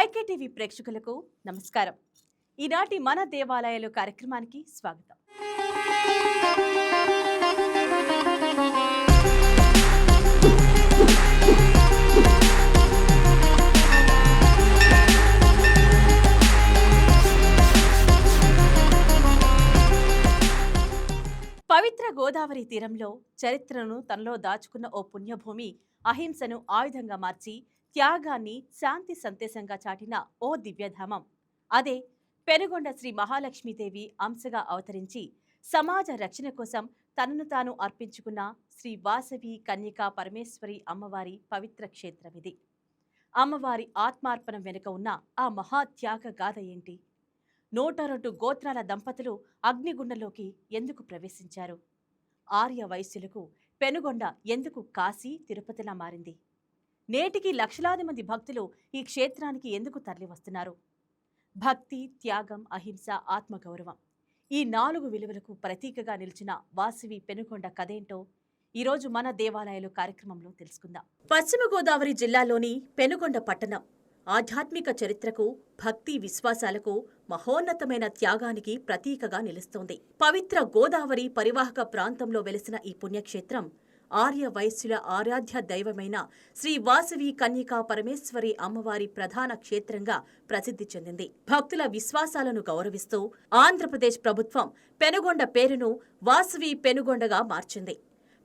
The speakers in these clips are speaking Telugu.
వైకేటీవీ ప్రేక్షకులకు నమస్కారం. ఈనాటి మన దేవాలయాలు కార్యక్రమానికి స్వాగతం. పవిత్ర గోదావరి తీరంలో చరిత్రను తనలో దాచుకున్న ఓ పుణ్యభూమి అహింసను ఆయుధంగా మార్చి త్యాగాన్ని శాంతి సందేశంగా చాటిన ఓ దివ్యధామం. అదే పెనుగొండ శ్రీ మహాలక్ష్మీదేవి అంశగా అవతరించి సమాజ రక్షణ కోసం తనను తాను అర్పించుకున్న శ్రీ వాసవి కన్యకా పరమేశ్వరి అమ్మవారి పవిత్ర క్షేత్రమిది. అమ్మవారి ఆత్మార్పణం వెనుక ఉన్న ఆ మహాత్యాగ గాథ ఏంటి? 102 గోత్రాల దంపతులు అగ్నిగుండంలోకి ఎందుకు ప్రవేశించారు? ఆర్య వైశ్యులకు పెనుగొండ ఎందుకు కాశీ తిరుపతిలా మారింది? నేటికి లక్షలాది మంది భక్తులు ఈ క్షేత్రానికి ఎందుకు తరలివస్తున్నారు? భక్తి, త్యాగం, అహింస, ఆత్మగౌరవం ఈ 4 విలువలకు ప్రతీకగా నిలిచిన వాసవి పెనుగొండ కథేంటో ఈరోజు మన దేవాలయాలు కార్యక్రమంలో తెలుసుకుందాం. పశ్చిమ గోదావరి జిల్లాలోని పెనుగొండ పట్టణం ఆధ్యాత్మిక చరిత్రకు, భక్తి విశ్వాసాలకు, మహోన్నతమైన త్యాగానికి ప్రతీకగా నిలుస్తోంది. పవిత్ర గోదావరి పరివాహక ప్రాంతంలో వెలిసిన ఈ పుణ్యక్షేత్రం ఆర్య వైశ్యుల ఆరాధ్య దైవమైన శ్రీ వాసవి కన్యకా పరమేశ్వరి అమ్మవారి ప్రధాన క్షేత్రంగా ప్రసిద్ధి చెందింది. భక్తుల విశ్వాసాలను గౌరవిస్తూ ఆంధ్రప్రదేశ్ ప్రభుత్వం పెనుగొండ పేరును వాసవి పెనుగొండగా మార్చింది.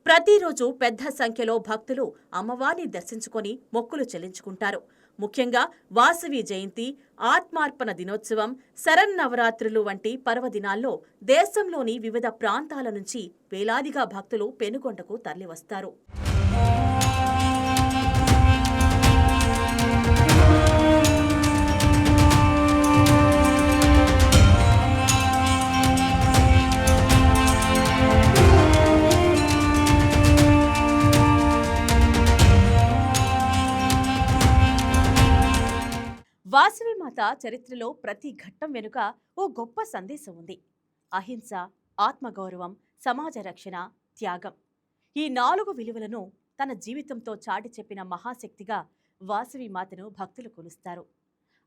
ప్రతిరోజు పెద్ద సంఖ్యలో భక్తులు అమ్మవారిని దర్శించుకొని మొక్కులు చెల్లించుకుంటారు. ముఖ్యంగా వాసవి జయంతి, ఆత్మార్పణ దినోత్సవం, శరన్నవరాత్రులు వంటి పర్వదినాల్లో దేశంలోని వివిధ ప్రాంతాల నుంచి వేలాదిగా భక్తులు పెనుగొండకు తరలివస్తారు. వాసవి మాత చరిత్రలో ప్రతి ఘట్టం వెనుక ఓ గొప్ప సందేశం ఉంది. అహింస, ఆత్మగౌరవం, సమాజ రక్షణ, త్యాగం ఈ 4 విలువలను తన జీవితంతో చాటి చెప్పిన మహాశక్తిగా వాసవి మాతను భక్తులు కొలుస్తారు.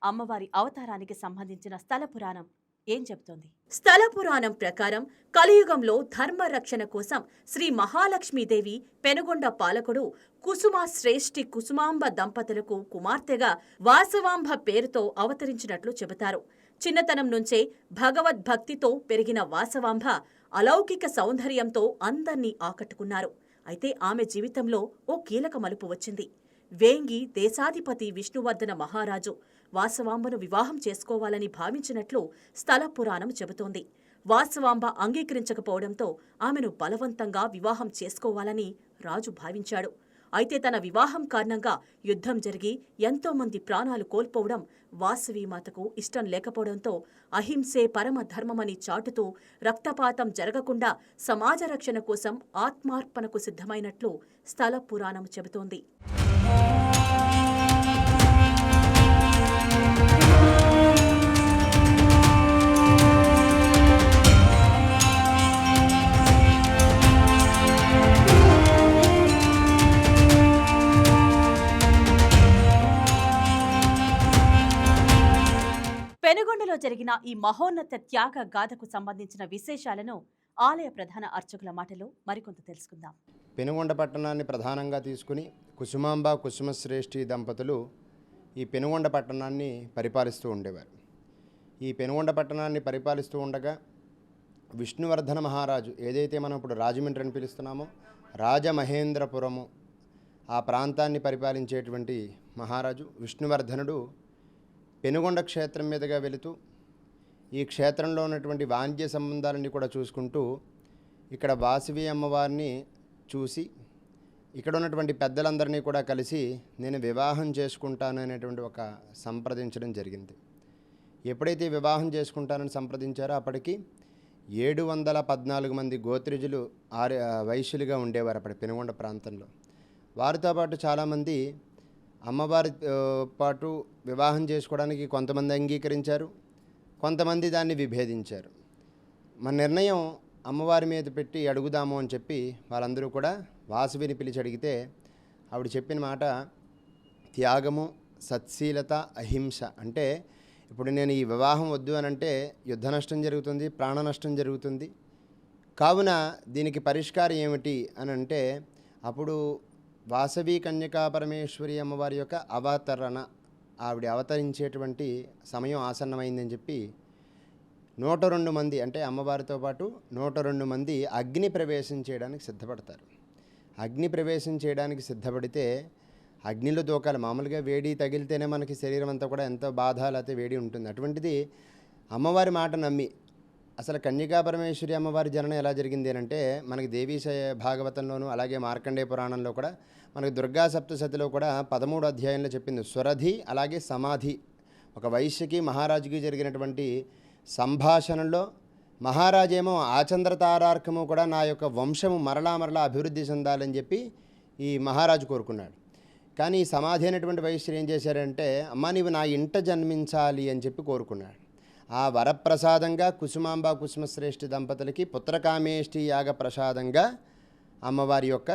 అమ్మవారి అవతారానికి సంబంధించిన స్థల పురాణం ఏం చెబుతోంది? స్థల పురాణం ప్రకారం కలియుగంలో ధర్మ రక్షణ కోసం శ్రీ మహాలక్ష్మీదేవి పెనుగొండ పాలకుడు కుసుమాశ్రేష్ఠి కుసుమాంబ దంపతులకు కుమార్తెగా వాసవాంబ పేరుతో అవతరించినట్లు చెబుతారు. చిన్నతనం నుంచే భగవద్భక్తితో పెరిగిన వాసవాంబ అలౌకిక సౌందర్యంతో అందర్నీ ఆకట్టుకున్నారు. అయితే ఆమె జీవితంలో ఓ కీలక మలుపు వచ్చింది. వేంగి దేశాధిపతి విష్ణువర్ధన మహారాజు వాసవాంబను వివాహం చేసుకోవాలని భావించినట్లు స్థల పురాణం చెబుతోంది. వాసవాంబ అంగీకరించకపోవడంతో ఆమెను బలవంతంగా వివాహం చేసుకోవాలని రాజు భావించాడు. అయితే తన వివాహం కారణంగా యుద్ధం జరిగి ఎంతో మంది ప్రాణాలు కోల్పోవడం వాసవీమాతకు ఇష్టం లేకపోవడంతో అహింసే పరమ ధర్మమని చాటుతూ రక్తపాతం జరగకుండా సమాజ రక్షణ కోసం ఆత్మార్పణకు సిద్ధమైనట్లు స్థల పురాణం చెబుతోంది. పెనుగొండలో జరిగిన ఈ మహోన్నత త్యాగ గాథకు సంబంధించిన విశేషాలను ఆలయ ప్రధాన అర్చకుల మాటలో మరికొంత తెలుసుకుందాం. పెనుగొండ పట్టణాన్ని ప్రధానంగా తీసుకుని కుసుమాంబ కుసుమశ్రేష్ఠి దంపతులు ఈ పెనుగొండ పట్టణాన్ని పరిపాలిస్తూ ఉండేవారు. ఈ పెనుగొండ పట్టణాన్ని పరిపాలిస్తూ ఉండగా విష్ణువర్ధన మహారాజు, ఏదైతే మనం ఇప్పుడు రాజమండ్రి అని పిలుస్తున్నామో, రాజమహేంద్రపురము ఆ ప్రాంతాన్ని పరిపాలించేటువంటి మహారాజు విష్ణువర్ధనుడు పెనుగొండ క్షేత్రం మీదుగా వెళుతూ ఈ క్షేత్రంలో ఉన్నటువంటి వాణిజ్య సంబంధాలన్నీ కూడా చూసుకుంటూ ఇక్కడ వాసవి అమ్మవారిని చూసి ఇక్కడ ఉన్నటువంటి పెద్దలందరినీ కూడా కలిసి నేను వివాహం చేసుకుంటాను అనేటువంటి ఒక సంప్రదించడం జరిగింది. ఎప్పుడైతే వివాహం చేసుకుంటానని సంప్రదించారో అప్పటికి 714 మంది గోత్రిజులు వైశ్యులుగా ఉండేవారు అప్పటి పెనుగొండ ప్రాంతంలో. వారితో పాటు చాలామంది అమ్మవారి పాటు వివాహం చేసుకోవడానికి కొంతమంది అంగీకరించారు, కొంతమంది దాన్ని విభేదించారు. మన నిర్ణయం అమ్మవారి మీద పెట్టి అడుగుదాము అని చెప్పి వాళ్ళందరూ కూడా వాసవిని పిలిచి అడిగితే ఆవిడ చెప్పిన మాట త్యాగము, సత్శీలత, అహింస. అంటే ఇప్పుడు నేను ఈ వివాహం వద్దు అని అంటే యుద్ధ నష్టం జరుగుతుంది, ప్రాణ నష్టం జరుగుతుంది. కావున దీనికి పరిష్కారం ఏమిటి అని అంటే అప్పుడు వాసవి కన్యకా పరమేశ్వరి అమ్మవారి యొక్క అవతరణ, ఆవిడ అవతరించేటువంటి సమయం ఆసన్నమైందని చెప్పి 102 మంది, అంటే అమ్మవారితో పాటు 102 మంది అగ్ని ప్రవేశం చేయడానికి సిద్ధపడతారు. అగ్ని ప్రవేశం చేయడానికి సిద్ధపడితే అగ్నిలో దూకాలి. మామూలుగా వేడి తగిలితేనే మనకి శరీరం అంతా కూడా ఎంతో బాధ లేకపోతే వేడి ఉంటుంది. అటువంటిది అమ్మవారి మాట నమ్మి, అసలు కన్యకా పరమేశ్వరి అమ్మవారి జననం ఎలా జరిగింది అని అంటే మనకి దేవీ భాగవతంలోను అలాగే మార్కండేయ పురాణంలో కూడా మనకి దుర్గా సప్తశతిలో కూడా 13వ అధ్యాయంలో చెప్పింది. స్వరధి అలాగే సమాధి, ఒక వైశ్యకి మహారాజుకి జరిగినటువంటి సంభాషణలో మహారాజేమో ఆచంద్రతారార్కము కూడా నా యొక్క వంశము మరలా అభివృద్ధి చెందాలని చెప్పి ఈ మహారాజు కోరుకున్నాడు. కానీ ఈ సమాధి అయినటువంటి వైశ్యుడు ఏం చేశారంటే, అమ్మ నీవు నా ఇంట జన్మించాలి అని చెప్పి కోరుకున్నాడు. ఆ వరప్రసాదంగా కుసుమాంబ కుసుమశ్రేష్ఠి దంపతులకి పుత్రకామేష్టి యాగ ప్రసాదంగా అమ్మవారి యొక్క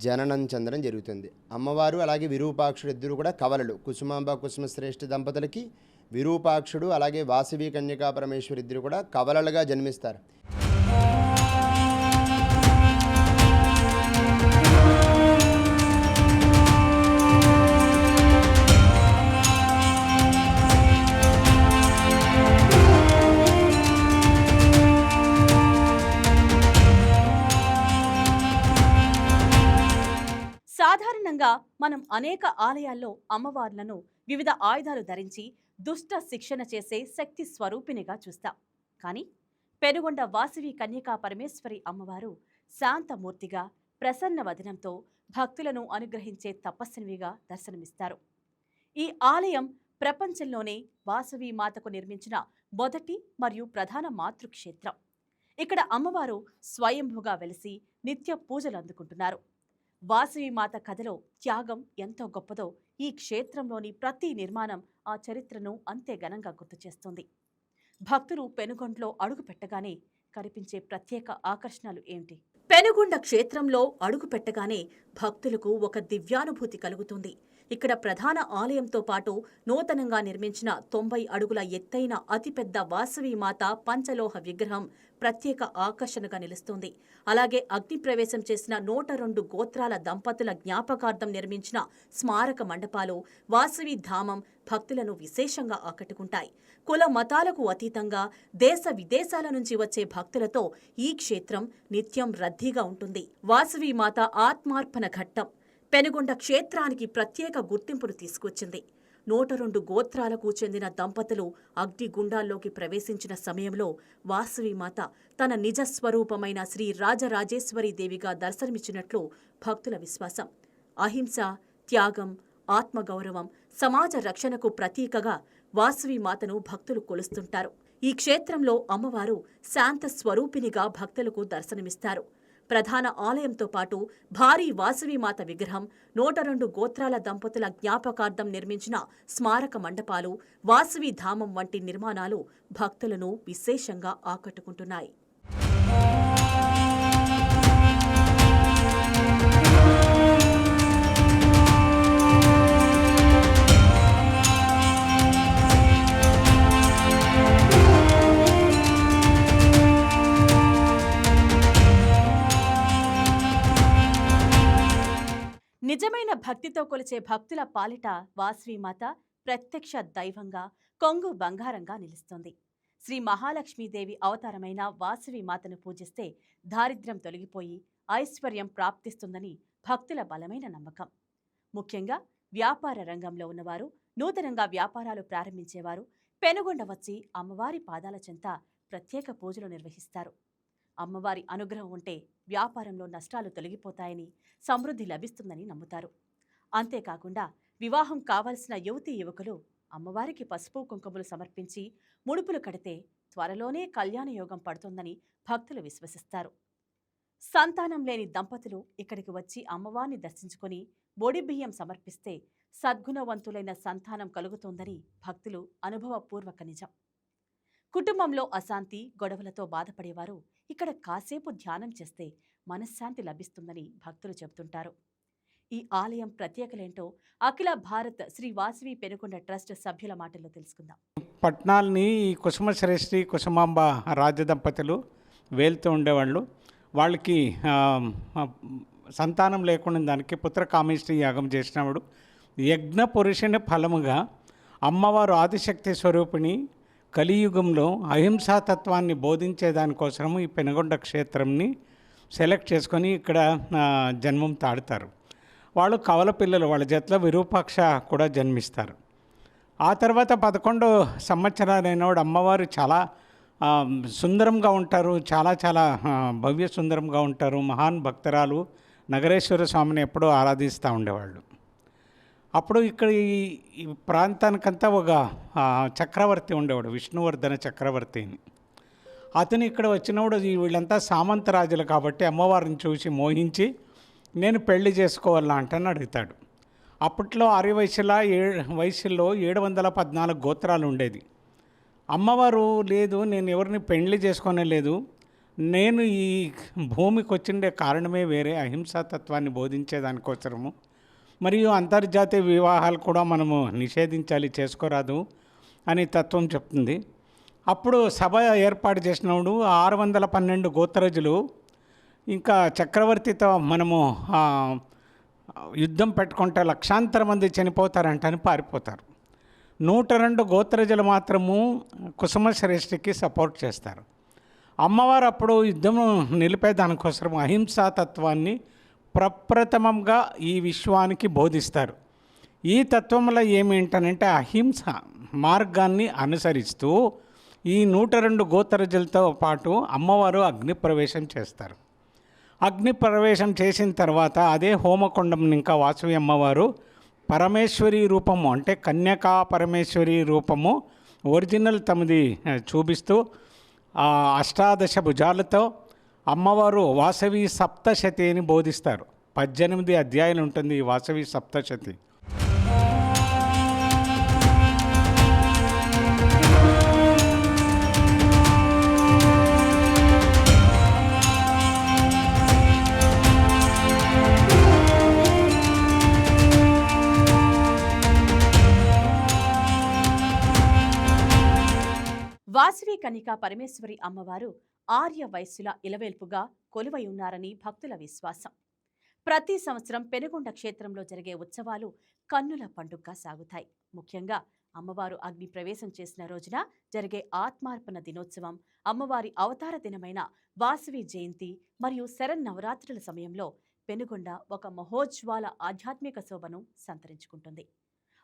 జననం చెందడం జరుగుతుంది. అమ్మవారు అలాగే విరూపాక్షుడు ఇద్దరు కూడా కవలలు. కుసుమాంబ కుసుమశ్రేష్ఠి దంపతులకి విరూపాక్షుడు అలాగే వాసవి కన్యకా పరమేశ్వరి ఇద్దరు కూడా కవలలుగా జన్మిస్తారు. సాధారణంగా మనం అనేక ఆలయాల్లో అమ్మవార్లను వివిధ ఆయుధాలు ధరించి దుష్ట శిక్షణ చేసే శక్తి స్వరూపిణిగా చూస్తాం. కానీ పెనుగొండ వాసవి కన్యకా పరమేశ్వరి అమ్మవారు శాంతమూర్తిగా ప్రసన్న వదనంతో భక్తులను అనుగ్రహించే తపస్వినిగా దర్శనమిస్తారు. ఈ ఆలయం ప్రపంచంలోనే వాసవి మాతకు నిర్మించిన మొదటి మరియు ప్రధాన మాతృక్షేత్రం. ఇక్కడ అమ్మవారు స్వయంభుగా వెలిసి నిత్య పూజలు అందుకుంటున్నారు. వాసవి మాత కథలో త్యాగం ఎంతో గొప్పదో ఈ క్షేత్రంలోని ప్రతి నిర్మాణం ఆ చరిత్రను అంతే ఘనంగా గుర్తు చేస్తుంది. భక్తులు పెనుగొండలో అడుగు పెట్టగానే కనిపించే ప్రత్యేక ఆకర్షణలు ఏమిటి? పెనుగొండ క్షేత్రంలో అడుగు పెట్టగానే భక్తులకు ఒక దివ్యానుభూతి కలుగుతుంది. ఇక్కడ ప్రధాన ఆలయంతో పాటు నూతనంగా నిర్మించిన 90 అడుగుల ఎత్తైన అతిపెద్ద వాసవి మాత పంచలోహ విగ్రహం ప్రత్యేక ఆకర్షణగా నిలుస్తుంది. అలాగే అగ్ని ప్రవేశం చేసిన 102 గోత్రాల దంపతుల జ్ఞాపకార్థం నిర్మించిన స్మారక మండపాలు, వాసవి ధామం భక్తులను విశేషంగా ఆకట్టుకుంటాయి. కుల మతాలకు అతీతంగా దేశ విదేశాల నుంచి వచ్చే భక్తులతో ఈ క్షేత్రం నిత్యం రద్దీగా ఉంటుంది. వాసవి మాత ఆత్మార్పణ ఘట్టం పెనుగొండ క్షేత్రానికి ప్రత్యేక గుర్తింపును తీసుకొచ్చింది. 102 గోత్రాలకు చెందిన దంపతులు అగ్నిగుండాల్లోకి ప్రవేశించిన సమయంలో వాసవి మాత తన నిజస్వరూపమైన శ్రీ రాజరాజేశ్వరి దేవిగా దర్శనమిచ్చినట్లు భక్తుల విశ్వాసం. అహింస, త్యాగం, ఆత్మగౌరవం, సమాజ రక్షణకు ప్రతీకగా వాసవి మాతను భక్తులు కొలుస్తుంటారు. ఈ క్షేత్రంలో అమ్మవారు శాంత స్వరూపిణిగా భక్తులకు దర్శనమిస్తారు. ప్రధాన ఆలయంతో పాటు భారీ వాసవి మాత విగ్రహం, 102 గోత్రాల దంపతుల జ్ఞాపకార్థం నిర్మించిన స్మారక మండపాలు, వాసవి ధామం వంటి నిర్మాణాలు భక్తులను విశేషంగా ఆకట్టుకుంటున్నాయి. నిజమైన భక్తితో కొలిచే భక్తుల పాలిట వాసవిమాత ప్రత్యక్ష దైవంగా, కొంగు బంగారంగా నిలుస్తుంది. శ్రీ మహాలక్ష్మీదేవి అవతారమైన వాసవి మాతను పూజిస్తే దారిద్ర్యం తొలగిపోయి ఐశ్వర్యం ప్రాప్తిస్తుందని భక్తుల బలమైన నమ్మకం. ముఖ్యంగా వ్యాపార రంగంలో ఉన్నవారు, నూతనంగా వ్యాపారాలు ప్రారంభించేవారు పెనుగొండ వచ్చి అమ్మవారి పాదాల చెంత ప్రత్యేక పూజలు నిర్వహిస్తారు. అమ్మవారి అనుగ్రహం ఉంటే వ్యాపారంలో నష్టాలు తొలగిపోతాయని, సమృద్ధి లభిస్తుందని నమ్ముతారు. అంతేకాకుండా వివాహం కావలసిన యువతీ యువకులు అమ్మవారికి పసుపు కుంకుమలు సమర్పించి ముడుపులు కడితే త్వరలోనే కళ్యాణ యోగం పడుతుందని భక్తులు విశ్వసిస్తారు. సంతానం లేని దంపతులు ఇక్కడికి వచ్చి అమ్మవారిని దర్శించుకుని బొడిబియ్యం సమర్పిస్తే సద్గుణవంతులైన సంతానం కలుగుతుందని భక్తులు అనుభవపూర్వక నిజం. కుటుంబంలో అశాంతి, గొడవలతో బాధపడేవారు ఇక్కడ కాసేపు ధ్యానం చేస్తే మనశ్శాంతి లభిస్తుందని భక్తులు చెబుతుంటారు. ఈ ఆలయం ప్రత్యేకలేంటో అఖిల భారత్ శ్రీ వాసవి పెనుకొండ ట్రస్ట్ సభ్యుల మాటల్లో తెలుసుకుందాం. పట్నాల్ని ఈ కుసుమశ్రేష్ఠి కుసుమాంబ రాజదంపతులు వేలుతూ ఉండేవాళ్ళు. వాళ్ళకి సంతానం లేకుండా దానికి పుత్రకామేష్టి యాగం చేసినవాడు. యజ్ఞ పురుషుని ఫలముగా అమ్మవారు ఆదిశక్తి స్వరూపిణి కలియుగంలో అహింసాతత్వాన్ని బోధించేదానికోసము ఈ పెనుగొండ క్షేత్రంని సెలెక్ట్ చేసుకొని ఇక్కడ జన్మం తాడుతారు. వాళ్ళు కవల పిల్లలు, వాళ్ళ జతలో విరూపాక్ష కూడా జన్మిస్తారు. ఆ తర్వాత 11 సంవత్సరాలైనవాడు అమ్మవారు చాలా సుందరంగా ఉంటారు, చాలా భవ్య సుందరంగా ఉంటారు. మహాన్ భక్తరాలు నగరేశ్వర స్వామిని ఎప్పుడూ ఆరాధిస్తూ ఉండేవాళ్ళు. అప్పుడు ఇక్కడ ఈ ప్రాంతానికంతా ఒక చక్రవర్తి ఉండేవాడు, విష్ణువర్ధన చక్రవర్తిని. అతను ఇక్కడ వచ్చినప్పుడు వీళ్ళంతా సామంతరాజులు కాబట్టి అమ్మవారిని చూసి మోహించి నేను పెళ్లి చేసుకోవాలా అంటని అడుగుతాడు. అప్పట్లో వయసులో 714 గోత్రాలు ఉండేది. అమ్మవారు లేదు, నేను ఎవరిని పెళ్లి చేసుకునే లేదు, నేను ఈ భూమికి వచ్చిండే కారణమే వేరే, అహింసాతత్వాన్ని బోధించేదానికోసరము, మరియు అంతర్జాతీయ వివాహాలు కూడా మనము నిషేధించాలి, చేసుకోరాదు అని తత్వం చెప్తుంది. అప్పుడు సభ ఏర్పాటు చేసినప్పుడు 612 గోత్రజులు ఇంకా చక్రవర్తితో మనము యుద్ధం పెట్టుకుంటే లక్షాంతర మంది చనిపోతారంటని పారిపోతారు. 102 గోత్రజులు మాత్రము కుసుమశ్రేష్ఠికి సపోర్ట్ చేస్తారు. అమ్మవారు అప్పుడు యుద్ధం నిలిపేదానికోసం అహింసాతత్వాన్ని ప్రప్రథమంగా ఈ విశ్వానికి బోధిస్తారు. ఈ తత్వంలో ఏమేంటనంటే అహింస మార్గాన్ని అనుసరిస్తూ ఈ 102 గోత్రజులతో పాటు అమ్మవారు అగ్నిప్రవేశం చేస్తారు. అగ్నిప్రవేశం చేసిన తర్వాత అదే హోమకొండం ఇంకా వాసవి అమ్మవారు పరమేశ్వరి రూపము, అంటే కన్యకా పరమేశ్వరి రూపము ఒరిజినల్ తమది చూపిస్తూ అష్టాదశ భుజాలతో అమ్మవారు వాసవి సప్తశతి అని బోధిస్తారు. 18 అధ్యాయాలు ఉంటుంది ఈ వాసవి సప్తశతి. వాసవి కన్యకా పరమేశ్వరి అమ్మవారు ఆర్య వైశ్యుల ఇలవేల్పుగా కొలువై ఉన్నారని భక్తుల విశ్వాసం. ప్రతి సంవత్సరం పెనుగొండ క్షేత్రంలో జరిగే ఉత్సవాలు కన్నుల పండుగగా సాగుతాయి. ముఖ్యంగా అమ్మవారు అగ్ని ప్రవేశం చేసిన రోజున జరిగే ఆత్మార్పణ దినోత్సవం, అమ్మవారి అవతార దినమైన వాసవి జయంతి మరియు శరన్నవరాత్రుల సమయంలో పెనుగొండ ఒక మహోజ్వాల ఆధ్యాత్మిక శోభను సంతరించుకుంటుంది.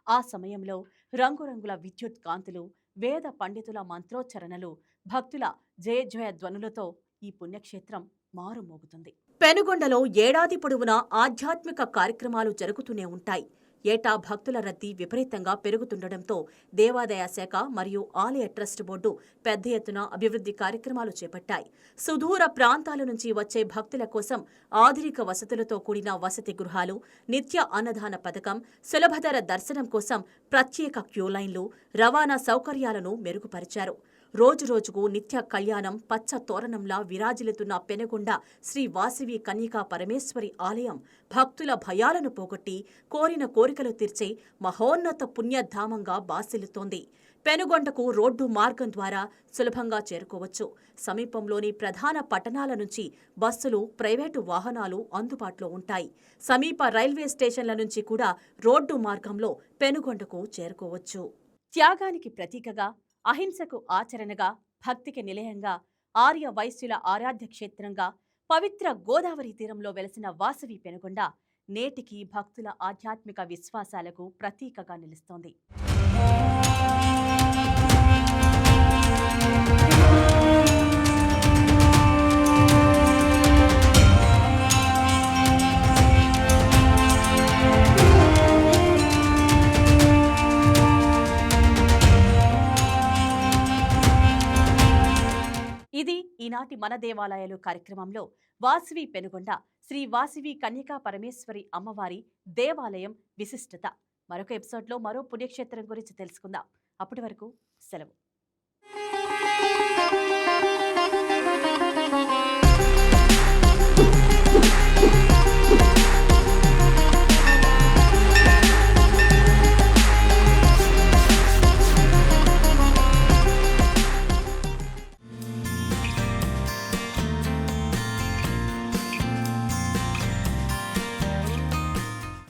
ఆ సమయంలో రంగురంగుల విద్యుత్ కాంతులు, వేద పండితుల మంత్రోచ్చరణలు, భక్తుల జయజయ ధ్వనులతో ఈ పుణ్యక్షేత్రం మారుమోగుతుంది. పెనుగొండలో ఏడాది పొడవునా ఆధ్యాత్మిక కార్యక్రమాలు జరుగుతూనే ఉంటాయి. ఏటా భక్తుల రద్దీ విపరీతంగా పెరుగుతుండటంతో దేవాదాయ శాఖ మరియు ఆలయ ట్రస్ట్ బోర్డు పెద్ద ఎత్తున అభివృద్ధి కార్యక్రమాలు చేపట్టాయి. సుదూర ప్రాంతాల నుంచి వచ్చే భక్తుల కోసం ఆధునిక వసతులతో కూడిన వసతి గృహాలు, నిత్య అన్నదాన పథకం, సులభతర దర్శనం కోసం ప్రత్యేక క్యూలైన్లు, రవాణా సౌకర్యాలను మెరుగుపరిచారు. రోజురోజుకు నిత్య కళ్యాణం పచ్చ తోరణంలా విరాజిల్లుతున్న పెనుగొండ శ్రీ వాసవి కన్యకా పరమేశ్వరి ఆలయం భక్తుల భయాలను పోగొట్టి కోరిన కోరికలు తీర్చే మహోన్నత పుణ్యధామంగా బాసిల్లుతోంది. పెనుగొండకు రోడ్డు మార్గం ద్వారా సులభంగా చేరుకోవచ్చు. సమీపంలోని ప్రధాన పట్టణాల నుంచి బస్సులు, ప్రైవేటు వాహనాలు అందుబాటులో ఉంటాయి. సమీప రైల్వే స్టేషన్ల నుంచి కూడా రోడ్డు మార్గంలో పెనుగొండకు చేరుకోవచ్చు. త్యాగానికి ప్రతీకగా, అహింసకు ఆచరణగా, భక్తికి నిలయంగా, ఆర్య వైశ్యుల ఆరాధ్య క్షేత్రంగా, పవిత్ర గోదావరి తీరంలో వెలసిన వాసవి పెనుగొండ నేటికి భక్తుల ఆధ్యాత్మిక విశ్వాసాలకు ప్రతీకగా నిలుస్తోంది. ఇది ఈనాటి మన దేవాలయాలు కార్యక్రమంలో వాసవి పెనుగొండ శ్రీ వాసవి కన్యకా పరమేశ్వరి అమ్మవారి దేవాలయం విశిష్టత. మరొక ఎపిసోడ్లో మరో పుణ్యక్షేత్రం గురించి తెలుసుకుందాం. అప్పటి వరకు సెలవు.